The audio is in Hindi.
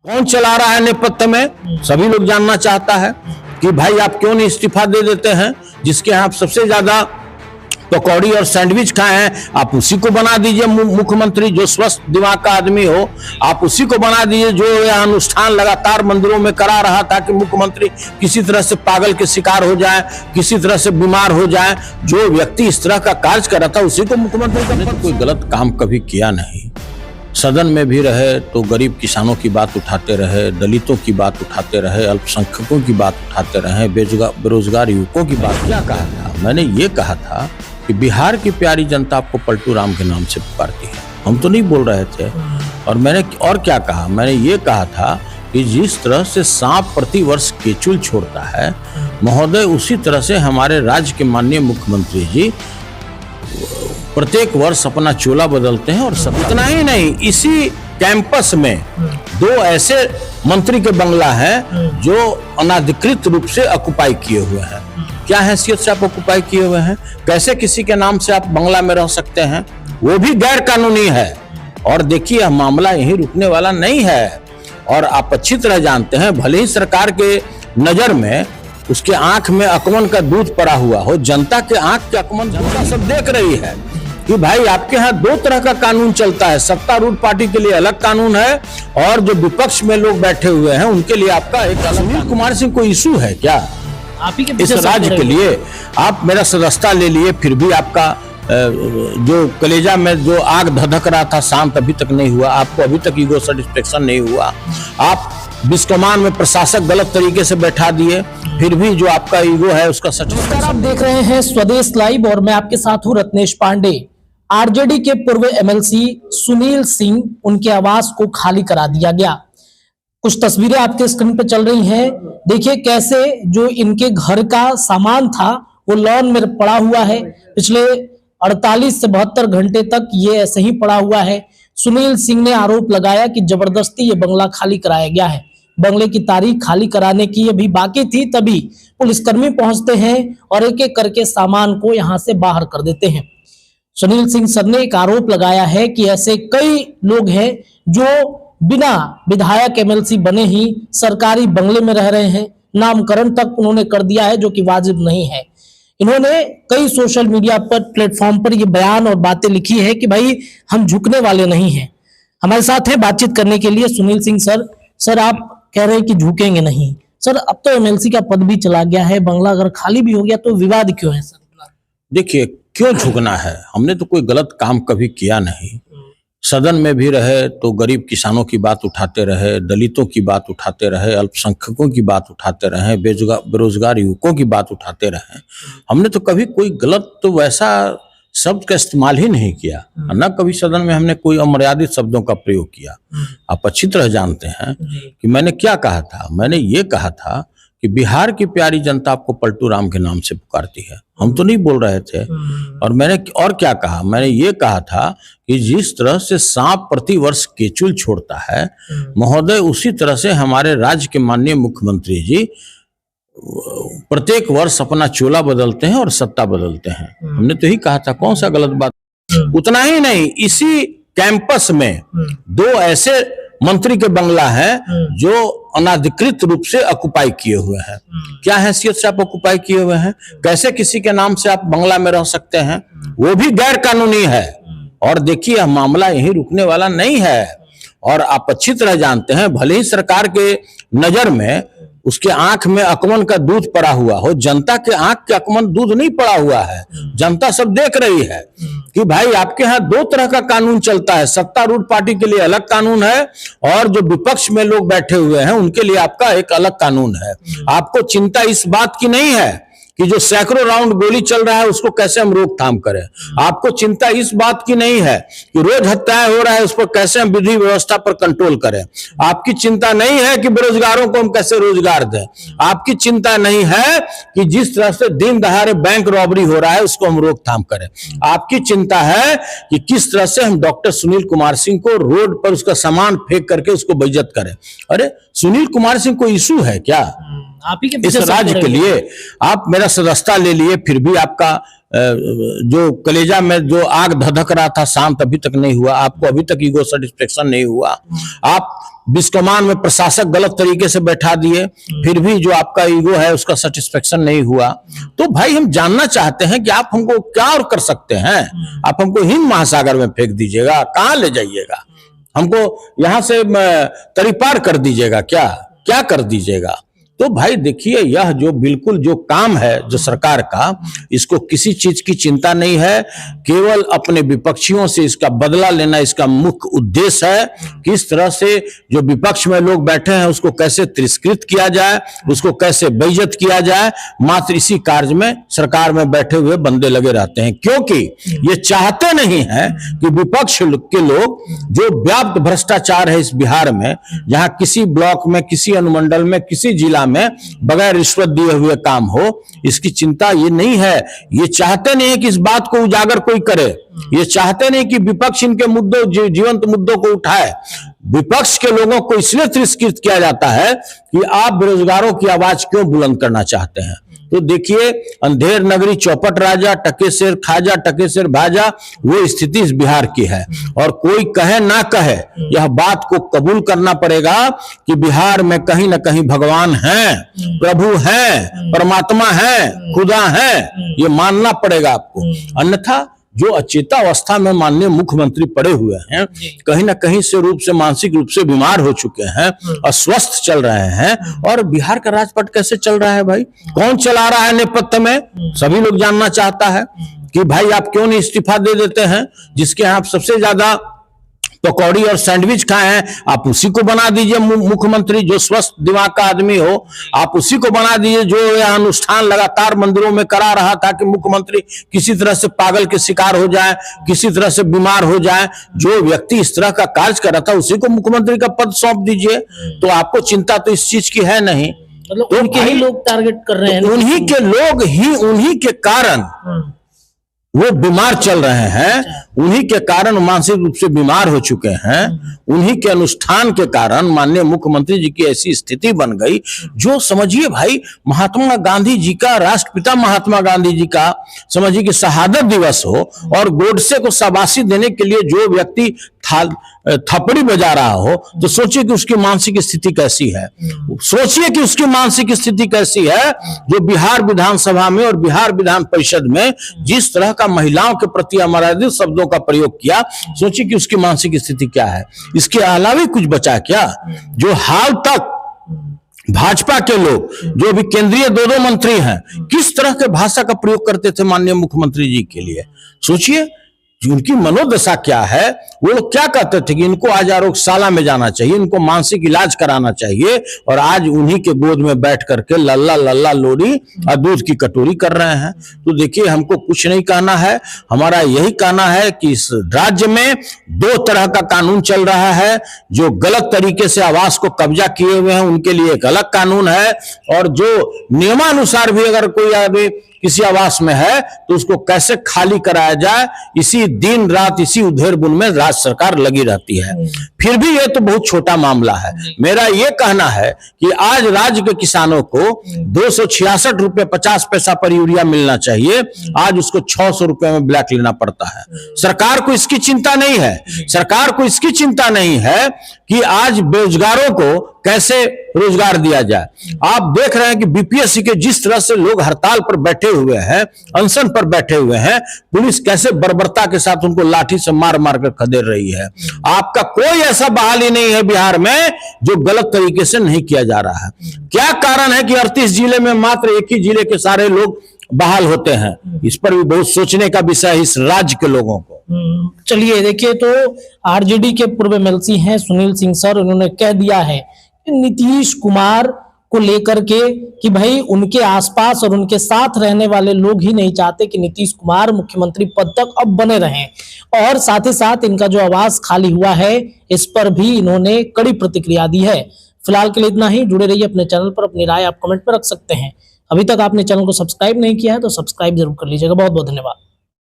कौन चला रहा है नेपथ्य में, सभी लोग जानना चाहता है कि भाई आप क्यों नहीं इस्तीफा दे देते हैं। जिसके यहाँ आप सबसे ज्यादा पकौड़ी और सैंडविच खाए हैं, आप उसी को बना दीजिए मुख्यमंत्री, जो स्वस्थ दिमाग का आदमी हो, आप उसी को बना दीजिए। जो यह अनुष्ठान लगातार मंदिरों में करा रहा था कि मुख्यमंत्री किसी तरह से पागल के शिकार हो जाए, किसी तरह से बीमार हो जाए, जो व्यक्ति इस तरह का कार्य कर रहा था उसी को मुख्यमंत्री का। कोई गलत काम कभी किया नहीं। सदन में भी रहे तो गरीब किसानों की बात उठाते रहे, दलितों की बात उठाते रहे, अल्पसंख्यकों की बात उठाते रहे, बेरोजगार युवकों की बात। क्या कहा था? मैंने ये कहा था कि बिहार की प्यारी जनता आपको पलटू राम के नाम से पुकारती है। हम तो नहीं बोल रहे थे। और मैंने और क्या कहा? मैंने ये कहा था कि जिस तरह से सांप प्रति वर्ष केचुल छोड़ता है महोदय, उसी तरह से हमारे राज्य के माननीय मुख्यमंत्री जी प्रत्येक वर्ष अपना चोला बदलते हैं। और सब इतना ही नहीं, इसी कैंपस में दो ऐसे मंत्री के बंगला हैं जो अनाधिकृत रूप से ऑक्युपाई किए हुए हैं। क्या हैसियत से आप ऑक्युपाई किए हुए हैं? कैसे किसी के नाम से आप बंगला में रह सकते हैं? वो भी गैर कानूनी है। और देखिए, यह मामला यहीं रुकने वाला नहीं है। और आप अच्छी तरह जानते हैं, भले ही सरकार के नजर में उसके आंख में अकमन का दूध पड़ा हुआ हो, जनता के आंख के अकमन जनता सब देख रही है कि भाई आपके यहाँ दो तरह का कानून चलता है। सत्तारूढ़ पार्टी के लिए अलग कानून है और जो विपक्ष में लोग बैठे हुए हैं उनके लिए आपका एक अलग। सुनील कुमार सिंह कोई इशू है क्या आप ही के इस राज्य के लिए? आप मेरा सदस्यता ले लिए, फिर भी आपका जो कलेजा में जो आग धधक रहा था शांत अभी तक नहीं हुआ। आपको अभी तक ईगो सेटिस्फेक्शन नहीं हुआ। आप बिस्कमान में प्रशासक गलत तरीके से बैठा दिए, फिर भी जो आपका ईगो है उसका सेटिस्फेक्शन। आप देख रहे हैं स्वदेश लाइव और मैं आपके साथ हूं रत्नेश पांडे। आरजेडी के पूर्व एमएलसी सुनील सिंह, उनके आवास को खाली करा दिया गया। कुछ तस्वीरें आपके स्क्रीन पे चल रही हैं। देखिए कैसे जो इनके घर का सामान था वो लॉन में पड़ा हुआ है। पिछले 48 से 72 घंटे तक ये ऐसे ही पड़ा हुआ है। सुनील सिंह ने आरोप लगाया कि जबरदस्ती ये बंगला खाली कराया गया है। बंगले की तारीख खाली कराने की अभी बाकी थी, तभी पुलिसकर्मी पहुंचते हैं और एक एक करके सामान को यहां से बाहर कर देते हैं। सुनील सिंह सर ने एक आरोप लगाया है कि ऐसे कई लोग हैं जो बिना विधायक एमएलसी बने ही सरकारी बंगले में रह रहे हैं। नामकरण तक उन्होंने कर दिया है जो कि वाजिब नहीं है। इन्होंने कई सोशल मीडिया पर प्लेटफॉर्म पर ये बयान और बातें लिखी है कि भाई हम झुकने वाले नहीं हैं। हमारे साथ है बातचीत करने के लिए सुनील सिंह सर। सर, आप कह रहे हैं कि झुकेंगे नहीं। सर, अब तो एमएलसी का पद भी चला गया है, बंगला अगर खाली भी हो गया तो विवाद क्यों है सर? देखिए, क्यों झुकना है? हमने तो कोई गलत काम कभी किया नहीं। सदन में भी रहे तो गरीब किसानों की बात उठाते रहे, दलितों की बात उठाते रहे, अल्पसंख्यकों की बात उठाते रहे, बेरोजगार युवकों की बात उठाते रहे। हमने तो कभी कोई गलत तो वैसा शब्द का इस्तेमाल ही नहीं किया, न कभी सदन में हमने कोई अमर्यादित शब्दों का प्रयोग किया। आप अच्छी तरह जानते हैं कि मैंने क्या कहा था। मैंने ये कहा था कि बिहार की प्यारी जनता आपको पलटू राम के नाम से पुकारती है। हम तो नहीं बोल रहे थे। और मैंने और क्या कहा? मैंने ये कहा था कि जिस तरह से सांप प्रति वर्ष केचुल छोड़ता है महोदय, उसी तरह से हमारे राज्य के माननीय मुख्यमंत्री जी प्रत्येक वर्ष अपना चोला बदलते हैं और सत्ता बदलते हैं। हमने तो यही कहा था। कौन सा गलत बात? उतना ही नहीं, इसी कैंपस में दो ऐसे मंत्री के बंगला हैं जो अनाधिकृत रूप से ऑक्युपाई किए हुए हैं। क्या हैसियत से आप ऑक्युपाई किए हुए हैं? कैसे किसी के नाम से आप बंगला में रह सकते हैं? वो भी गैर कानूनी है। और देखिए, यह मामला यहीं रुकने वाला नहीं है। और आप अच्छी तरह जानते हैं, भले ही सरकार के नजर में उसके आंख में अकमन का दूध पड़ा हुआ हो, जनता के आंख के अकमन दूध नहीं पड़ा हुआ है। जनता सब देख रही है कि भाई आपके यहाँ दो तरह का कानून चलता है। सत्तारूढ़ पार्टी के लिए अलग कानून है और जो विपक्ष में लोग बैठे हुए हैं उनके लिए आपका एक अलग कानून है। आपको चिंता इस बात की नहीं है कि जो सैकड़ों राउंड गोली चल रहा है उसको कैसे हम रोकथाम करें। आपको चिंता इस बात की नहीं है कि रोज हत्याएं हो रहा है उस पर कैसे हम विधि व्यवस्था पर कंट्रोल करें। आपकी चिंता नहीं है कि बेरोजगारों को हम कैसे रोजगार दें। आपकी चिंता नहीं है कि जिस तरह से दिन दहाड़े बैंक रॉबरी हो रहा है उसको हम रोकथाम करें। आपकी चिंता है कि किस तरह से हम डॉक्टर सुनील कुमार सिंह को रोड पर उसका सामान फेंक करके उसको बेइज्जत करें। अरे, सुनील कुमार सिंह कोई इशू है क्या आप ही के इस राज्य के लिए? आप मेरा सदस्यता ले लिए, फिर भी आपका जो कलेजा में जो आग धधक रहा था शांत अभी तक नहीं हुआ, आपको अभी तक ईगो सेटिस्फेक्शन नहीं हुआ, आप बिस्कमान में प्रशासक गलत तरीके से बैठा दिए, फिर भी जो आपका ईगो है उसका सेटिस्फेक्शन नहीं हुआ। तो भाई हम जानना चाहते हैं कि आप हमको क्या और कर सकते हैं। आप हमको हिंद महासागर में फेंक दीजिएगा, कहां ले जाइएगा, हमको यहां से तरीपार कर दीजिएगा, क्या क्या कर दीजिएगा। तो भाई देखिए, यह जो बिल्कुल जो काम है जो सरकार का, इसको किसी चीज की चिंता नहीं है, केवल अपने विपक्षियों से इसका बदला लेना इसका मुख्य उद्देश्य है। किस तरह से जो विपक्ष में लोग बैठे हैं उसको कैसे तिरस्कृत किया जाए, उसको कैसे बेइज्जत किया जाए, मात्र इसी कार्य में सरकार में बैठे हुए बंदे लगे रहते हैं। क्योंकि ये चाहते नहीं है कि विपक्ष के लोग, जो व्याप्त भ्रष्टाचार है इस बिहार में, जहां किसी ब्लॉक में, किसी अनुमंडल में, किसी जिला में बगैर रिश्वत दिए हुए काम हो, इसकी चिंता ये नहीं है। ये चाहते नहीं है कि इस बात को उजागर कोई करे, ये चाहते नहीं कि विपक्ष इनके मुद्दों, जीवंत मुद्दों को उठाए। विपक्ष के लोगों को इसलिए तिरस्कृत किया जाता है कि आप बेरोजगारों की आवाज क्यों बुलंद करना चाहते हैं। तो देखिए, अंधेर नगरी चौपट राजा, टके शेर खाजा, टके शेर भाजा, वो स्थिति इस बिहार की है। और कोई कहे ना कहे, यह बात को कबूल करना पड़ेगा कि बिहार में कहीं ना कहीं भगवान हैं, प्रभु हैं, परमात्मा हैं, खुदा हैं, ये मानना पड़ेगा आपको। अन्यथा जो अचेता अवस्था में माननीय मुख्यमंत्री पड़े हुए हैं, कहीं ना कहीं से रूप से, मानसिक रूप से बीमार हो चुके हैं, अस्वस्थ चल रहे हैं। और बिहार का राजपट कैसे चल रहा है भाई, कौन चला रहा है नेपथ्य में, सभी लोग जानना चाहता है कि भाई आप क्यों नहीं इस्तीफा दे देते हैं। जिसके यहाँ आप सबसे ज्यादा पकौड़ी और सैंडविच खाए हैं, आप उसी को बना दीजिए मुख्यमंत्री, जो स्वस्थ दिमाग का आदमी हो, आप उसी को बना दीजिए। जो यह अनुष्ठान लगातार मंदिरों में करा रहा था कि मुख्यमंत्री किसी तरह से पागल के शिकार हो जाए, किसी तरह से बीमार हो जाए, जो व्यक्ति इस तरह का कार्य कर रहा था उसी को मुख्यमंत्री का पद सौंप दीजिए। तो आपको चिंता तो इस चीज की है नहीं। मतलब तो उनके ही लोग टारगेट कर रहे हैं, उन्हीं के लोग ही, उन्हीं के कारण वो बीमार चल रहे हैं, उन्हीं के कारण मानसिक रूप से बीमार हो चुके हैं, उन्हीं के अनुष्ठान के कारण माननीय मुख्यमंत्री जी की ऐसी स्थिति बन गई। जो समझिए भाई, महात्मा गांधी जी का, राष्ट्रपिता महात्मा गांधी जी का समझिए कि शहादत दिवस हो और गोडसे को शाबाशी देने के लिए जो व्यक्ति थपड़ी बजा रहा हो, तो सोचिए कि उसकी मानसिक स्थिति कैसी है। सोचिए कि उसकी मानसिक स्थिति कैसी है, जो बिहार विधानसभा में और बिहार विधान परिषद में जिस तरह का महिलाओं के प्रति अमर्यादित शब्दों का प्रयोग किया, सोचिए कि उसकी मानसिक स्थिति क्या है। इसके अलावा कुछ बचा क्या? जो हाल तक भाजपा के लोग, जो भी केंद्रीय दो मंत्री हैं, किस तरह के भाषा का प्रयोग करते थे माननीय मुख्यमंत्री जी के लिए। सोचिए उनकी मनोदशा क्या है। वो लोग क्या कहते थे कि इनको आज आरोग्यशाला में जाना चाहिए, इनको मानसिक इलाज कराना चाहिए, और आज उन्हीं के गोद में बैठ करके लल्ला लल्ला लोरी और दूध की कटोरी कर रहे हैं। तो देखिए, हमको कुछ नहीं कहना है, हमारा यही कहना है कि इस राज्य में दो तरह का कानून चल रहा है। जो गलत तरीके से आवास को कब्जा किए हुए हैं उनके लिए एक अलग कानून है, और जो नियमानुसार भी अगर कोई आदमी किसी आवास में है तो उसको कैसे खाली कराया जाए, इसी दिन रात इसी उधेड़-बुन में राज्य सरकार लगी रहती है। फिर भी ये तो बहुत छोटा मामला है। मेरा ये कहना है कि आज राज्य के किसानों को 266 रुपए 50 पैसा पर यूरिया मिलना चाहिए, आज उसको 600 रुपए में ब्लैक लेना पड़ता है। सरकार को इसकी चिंता नहीं है। सरकार को इसकी चिंता नहीं है कि आज बेरोजगारों को कैसे रोजगार दिया जाए। आप देख रहे हैं कि बीपीएससी के जिस तरह से लोग हड़ताल पर बैठे हुए हैं, अनशन पर बैठे हुए हैं, पुलिस कैसे बर्बरता के साथ उनको लाठी से मार मार कर खदेड़ रही है। आपका कोई ऐसा बहाली नहीं है बिहार में जो गलत तरीके से नहीं किया जा रहा है। क्या कारण है कि 38 जिले में मात्र एक ही जिले के सारे लोग बहाल होते हैं? इस पर भी बहुत सोचने का विषय है इस राज्य के लोगों को। चलिए देखिए, तो आरजेडी के पूर्व एमएलसी हैं सुनील सिंह सर, उन्होंने कह दिया है नीतीश कुमार को लेकर के कि भाई उनके आसपास और उनके साथ रहने वाले लोग ही नहीं चाहते कि नीतीश कुमार मुख्यमंत्री पद तक अब बने रहें, और साथ ही साथ इनका जो आवास खाली हुआ है इस पर भी इन्होंने कड़ी प्रतिक्रिया दी है। फिलहाल के लिए इतना ही। जुड़े रहिए अपने चैनल पर, अपनी राय आप कमेंट पर रख सकते हैं। अभी तक आपने चैनल को सब्सक्राइब नहीं किया है तो सब्सक्राइब जरूर कर लीजिएगा। बहुत बहुत धन्यवाद।